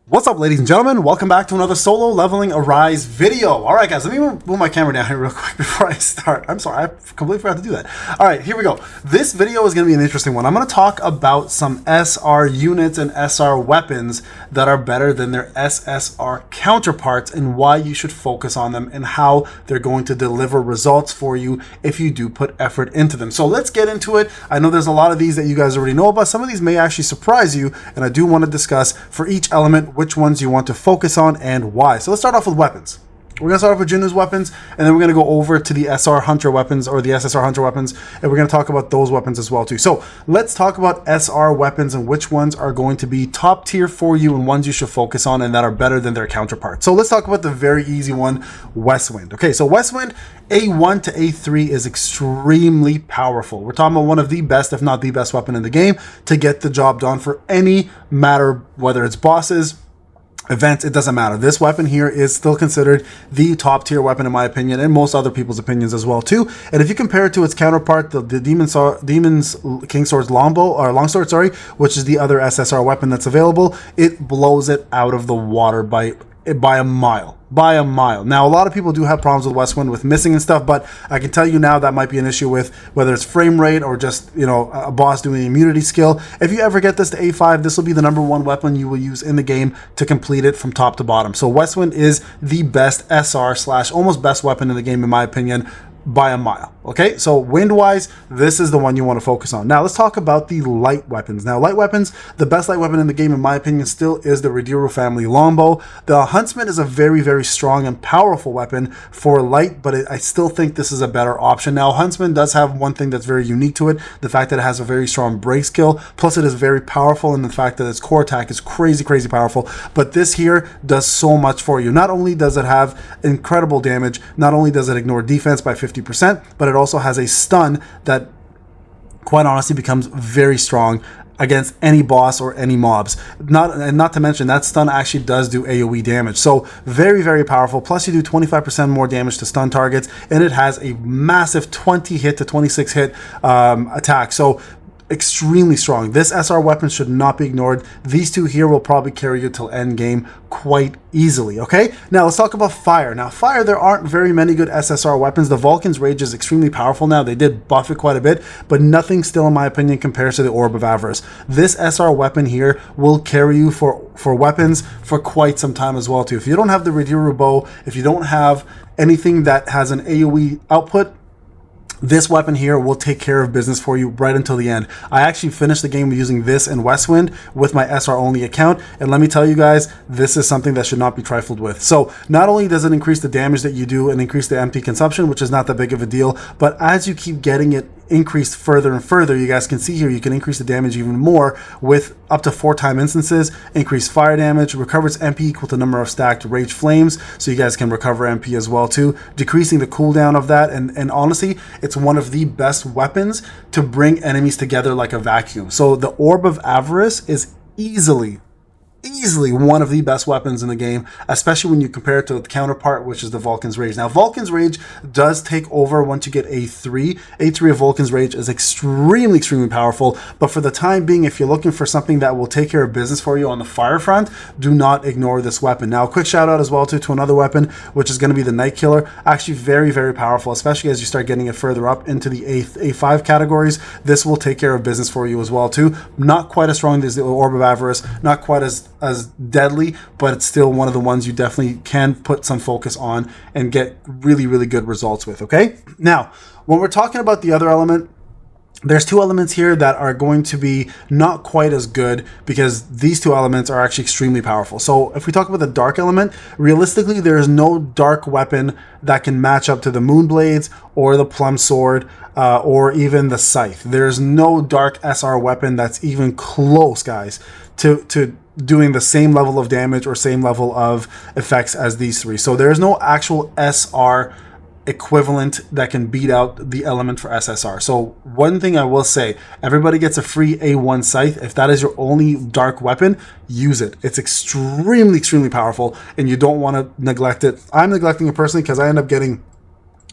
What's up, ladies and gentlemen? Welcome back to another solo leveling Arise video. All right, guys, let me move my camera down here real quick before I start. I'm sorry, I completely forgot to do that. All right, here we go. This video is going to be an interesting one. I'm going to talk about some SR units and SR weapons that are better than their SSR counterparts and why you should focus on them and how they're going to deliver results for you if you do put effort into them. So let's get into it. I know there's a lot of these that you guys already know about. Some of these may actually surprise you, and I do want to discuss for each element which ones you want to focus on and why. So let's start off with weapons. We're going to start off with Jinu's weapons, and then we're going to go over to the SR Hunter weapons or the SSR Hunter weapons, and we're going to talk about those weapons as well too. So let's talk about SR weapons and which ones are going to be top tier for you and ones you should focus on and that are better than their counterparts. So let's talk about the very easy one, Westwind. Okay, so Westwind, A1 to A3 is extremely powerful. We're talking about one of the best, if not the best weapon in the game to get the job done for any matter, whether it's bosses, events, it doesn't matter. This weapon here is still considered the top tier weapon in my opinion and most other people's opinions as well too. And if you compare it to its counterpart, the Demon's Kingsword's longsword, sorry, which is the other SSR weapon that's available, it blows it out of the water by a mile. Now, a lot of people do have problems with Westwind with missing and stuff, but I can tell you now that might be an issue with whether it's frame rate or just, you know, a boss doing the immunity skill. If you ever get this to A5, this will be the #1 weapon you will use in the game to complete it from top to bottom. So Westwind is the best SR / almost best weapon in the game in my opinion, by a mile. Okay, so wind wise, this is the one you want to focus on. Now let's talk about the light weapons. Now light weapons, the best light weapon in the game in my opinion still is the Reroll family longbow. The Huntsman is a very, very strong and powerful weapon for light, but I still think this is a better option. Now Huntsman does have one thing that's very unique to it, the fact that it has a very strong break skill, plus it is very powerful in the fact that its core attack is crazy powerful, but this here does so much for you. Not only does it have incredible damage, not only does it ignore defense by 50%, but it also has a stun that quite honestly becomes very strong against any boss or any mobs. Not to mention that stun actually does do AoE damage. So very, very powerful. Plus you do 25% more damage to stun targets, and it has a massive 20 hit to 26 hit attack. So extremely strong. This SR weapon should not be ignored. These two here will probably carry you till end game quite easily. Okay, now let's talk about fire. Now fire, there aren't very many good SSR weapons. The Vulcan's Rage is extremely powerful now. They did buff it quite a bit, but nothing still in my opinion compares to the Orb of Avarice. This SR weapon here will carry you for weapons for quite some time as well too. If you don't have the Reroll bow, if you don't have anything that has an AoE output, this weapon here will take care of business for you right until the end. I actually finished the game using this in Westwind with my SR only account, and let me tell you guys, this is something that should not be trifled with. So not only does it increase the damage that you do and increase the MP consumption, which is not that big of a deal, but as you keep getting it increased further and further, you guys can see here, you can increase the damage even more with up to 4-time instances, increase fire damage, recovers MP equal to number of stacked rage flames, so you guys can recover MP as well too, decreasing the cooldown of that, and honestly, it's one of the best weapons to bring enemies together like a vacuum. So the Orb of Avarice is easily one of the best weapons in the game, especially when you compare it to the counterpart, which is the Vulcan's Rage. Now Vulcan's Rage does take over once you get A3. A3 of Vulcan's Rage is extremely powerful, but for the time being, if you're looking for something that will take care of business for you on the fire front, do not ignore this weapon. Now a quick shout out as well to another weapon, which is going to be the Night Killer. Actually very powerful, especially as you start getting it further up into the A5 categories. This will take care of business for you as well too. Not quite as strong as the Orb of Avarice, not quite as deadly, but it's still one of the ones you definitely can put some focus on and get really good results with. Okay, now when we're talking about the other element, there's two elements here that are going to be not quite as good because these two elements are actually extremely powerful. So if we talk about the dark element, realistically there is no dark weapon that can match up to the Moonblades or the Plum Sword or even the Scythe. There's no dark SR weapon that's even close, guys, to doing the same level of damage or same level of effects as these three. So there's no actual SR equivalent that can beat out the element for SSR. So one thing I will say, everybody gets a free A1 Scythe. If that is your only dark weapon, use it. It's extremely powerful and you don't want to neglect it. I'm neglecting it personally because I end up getting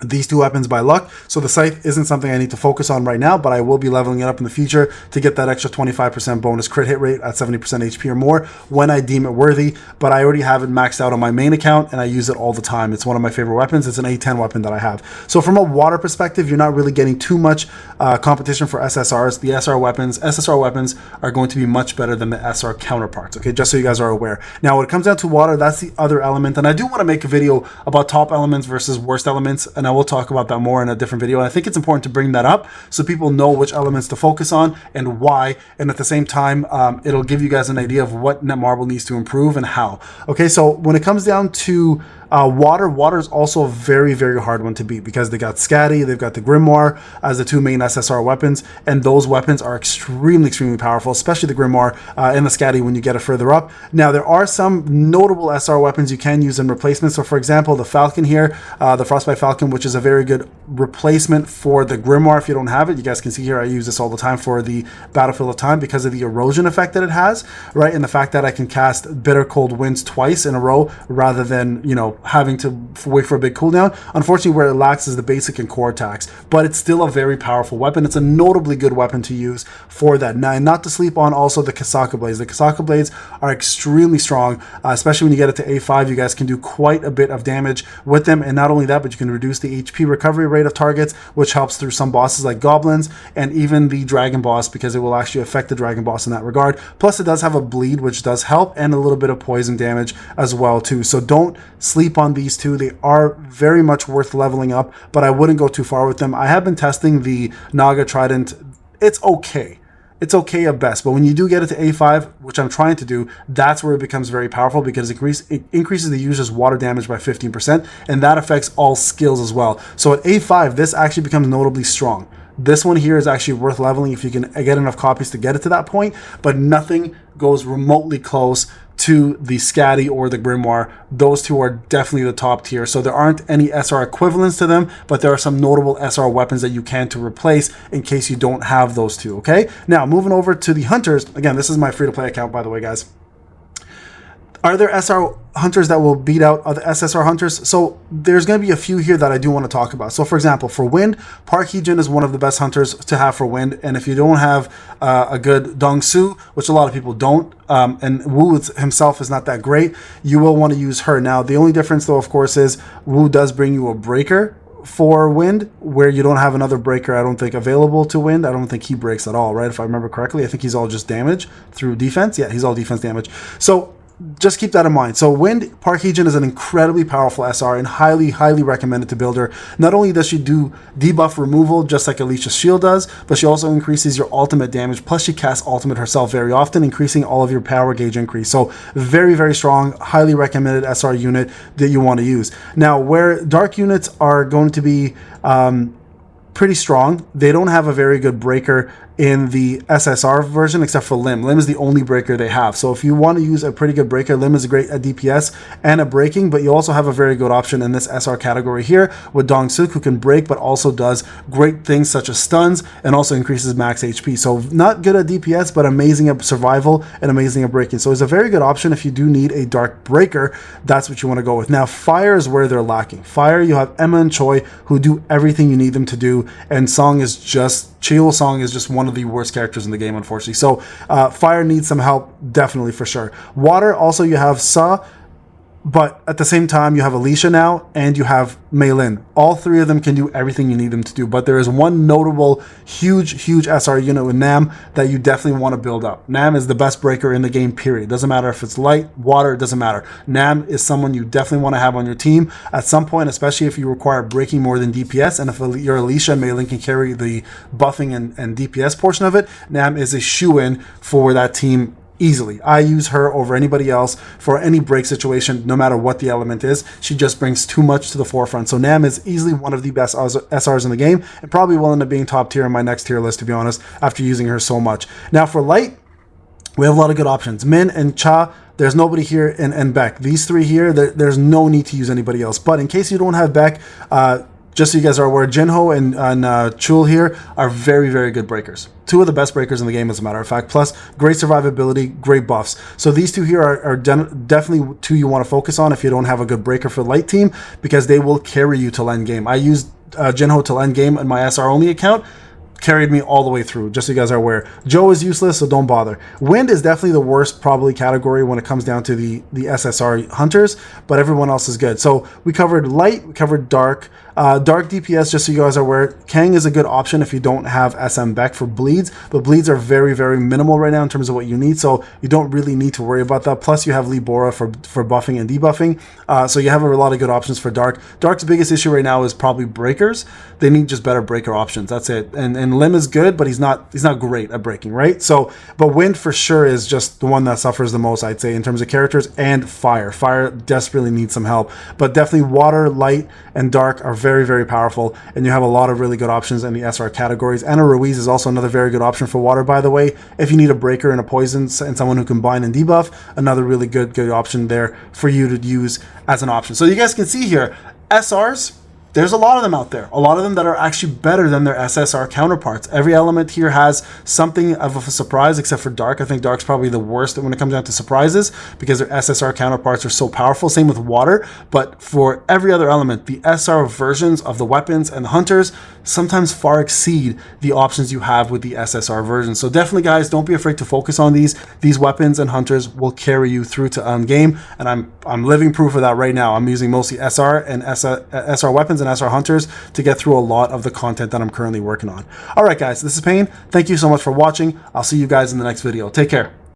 these two weapons by luck. So the scythe isn't something I need to focus on right now, but I will be leveling it up in the future to get that extra 25% bonus crit hit rate at 70% HP or more when I deem it worthy. But I already have it maxed out on my main account and I use it all the time. It's one of my favorite weapons. It's an A10 weapon that I have. So from a water perspective, you're not really getting too much competition for SSRs. The SSR weapons are going to be much better than the SR counterparts. Okay, just so you guys are aware. Now, when it comes down to water, that's the other element. And I do want to make a video about top elements versus worst elements. And I will talk about that more in a different video. And I think it's important to bring that up so people know which elements to focus on and why. And at the same time, it'll give you guys an idea of what Netmarble needs to improve and how. Okay, so when it comes down to water is also a very, very hard one to beat because they got Scatty, they've got the Grimoire as the two main SSR weapons, and those weapons are extremely, extremely powerful, especially the Grimoire and the Scatty when you get it further up. Now, there are some notable SR weapons you can use in replacement. So, for example, the Falcon here, the Frostbite Falcon, which is a very good replacement for the Grimoire if you don't have it. You guys can see here, I use this all the time for the Battlefield of Time because of the erosion effect that it has, right? And the fact that I can cast Bitter Cold Winds twice in a row rather than, you know, having to wait for a big cooldown. Unfortunately, where it lacks is the basic and core attacks, but it's still a very powerful weapon. It's a notably good weapon to use for that. Now, and not to sleep on also the Kasaka Blades. The Kasaka Blades are extremely strong, especially when you get it to A5. You guys can do quite a bit of damage with them, and not only that, but you can reduce the HP recovery rate of targets, which helps through some bosses like goblins and even the dragon boss, because it will actually affect the dragon boss in that regard. Plus, it does have a bleed, which does help, and a little bit of poison damage as well too. So don't sleep on these two. They are very much worth leveling up, but I wouldn't go too far with them. I have been testing the Naga Trident. It's okay. It's okay at best, but when you do get it to A5, which I'm trying to do, that's where it becomes very powerful because it increases the user's water damage by 15%, and that affects all skills as well. So at A5, this actually becomes notably strong. This one here is actually worth leveling if you can get enough copies to get it to that point, but nothing goes remotely close to the Scatty or the Grimoire. Those two are definitely the top tier. So there aren't any SR equivalents to them, but there are some notable SR weapons that you can to replace in case you don't have those two, okay? Now, moving over to the Hunters. Again, this is my free-to-play account, by the way, guys. Are there SR hunters that will beat out other SSR hunters? So there's going to be a few here that I do want to talk about. So for example, for wind, Park Hee-jin is one of the best hunters to have for wind. And if you don't have a good Dong-su, which a lot of people don't, and Wu himself is not that great, you will want to use her. Now, the only difference though, of course, is Wu does bring you a breaker for wind, where you don't have another breaker, I don't think, available to wind. I don't think he breaks at all, right? If I remember correctly, I think he's all just damage through defense. Yeah, he's all defense damage. So just keep that in mind. So Wind, Park Hee-jin is an incredibly powerful SR and highly, highly recommended to builder. Not only does she do debuff removal, just like Alicia's shield does, but she also increases your ultimate damage. Plus she casts ultimate herself very often, increasing all of your power gauge increase. So very, very strong, highly recommended SR unit that you want to use. Now, where dark units are going to be pretty strong, they don't have a very good breaker in the SSR version except for Lim. Lim is the only breaker they have. So if you want to use a pretty good breaker, Lim is great at DPS and at breaking, but you also have a very good option in this SR category here with Dong-suk, who can break but also does great things such as stuns and also increases max HP. So not good at DPS, but amazing at survival and amazing at breaking. So it's a very good option if you do need a dark breaker. That's what you want to go with. Now, Fire is where they're lacking. Fire, you have Emma and Choi who do everything you need them to do, and Song is just, Chio Song is just one of the worst characters in the game, unfortunately. So Fire needs some help, definitely, for sure. Water, also you have Sa, but at the same time you have Alicia now and you have Meilin. All three of them can do everything you need them to do, but there is one notable huge SR unit with Nam that you definitely want to build up. Nam is the best breaker in the game, period. Doesn't matter if it's light, water, it doesn't matter. Nam is someone you definitely want to have on your team at some point, especially if you require breaking more than DPS, and if your Alicia and Meilin can carry the buffing and DPS portion of it, Nam is a shoo-in for that team easily. I use her over anybody else for any break situation, no matter what the element is. She just brings too much to the forefront. So Nam is easily one of the best SRs in the game, and probably will end up being top tier in my next tier list, to be honest, after using her so much. Now for light, we have a lot of good options. Min and Cha, there's nobody here, and Beck. These three here, there's no need to use anybody else. But in case you don't have Beck, just so you guys are aware, Jinho and Chul here are very, very good breakers. Two of the best breakers in the game, as a matter of fact. Plus, great survivability, great buffs. So these two here are definitely two you want to focus on if you don't have a good breaker for light team, because they will carry you till end game. I used Jinho till end game in my SR only account. Carried me all the way through, just so you guys are aware. Joe is useless, so don't bother. Wind is definitely the worst probably category when it comes down to the SSR hunters, but everyone else is good. So we covered light, we covered dark. Dark DPS, just so you guys are aware, Kang is a good option if you don't have SM Beck for bleeds, but bleeds are very, very minimal right now in terms of what you need, so you don't really need to worry about that. Plus, you have Libora for buffing and debuffing, so you have a lot of good options for Dark. Dark's biggest issue right now is probably breakers. They need just better breaker options. That's it. And Lim is good, but he's not great at breaking, right? So, but Wind for sure is just the one that suffers the most, I'd say, in terms of characters, and Fire. Fire desperately needs some help, but definitely Water, Light, and Dark are very, very powerful, and you have a lot of really good options in the SR categories. Anna Ruiz is also another very good option for Water, by the way. If you need a breaker and a poison and someone who can bind and debuff, another really good option there for you to use as an option. So you guys can see here, SRs, there's a lot of them out there. A lot of them that are actually better than their SSR counterparts. Every element here has something of a surprise, except for Dark. I think Dark's probably the worst when it comes down to surprises, because their SSR counterparts are so powerful. Same with Water. But for every other element, the SR versions of the weapons and the hunters sometimes far exceed the options you have with the SSR version. So definitely, guys, don't be afraid to focus on these. These weapons and hunters will carry you through to end game, and I'm living proof of that right now. I'm using mostly SR and SR weapons and SR hunters to get through a lot of the content that I'm currently working on. All right, guys, this is Payne. Thank you so much for watching. I'll see you guys in the next video. Take care.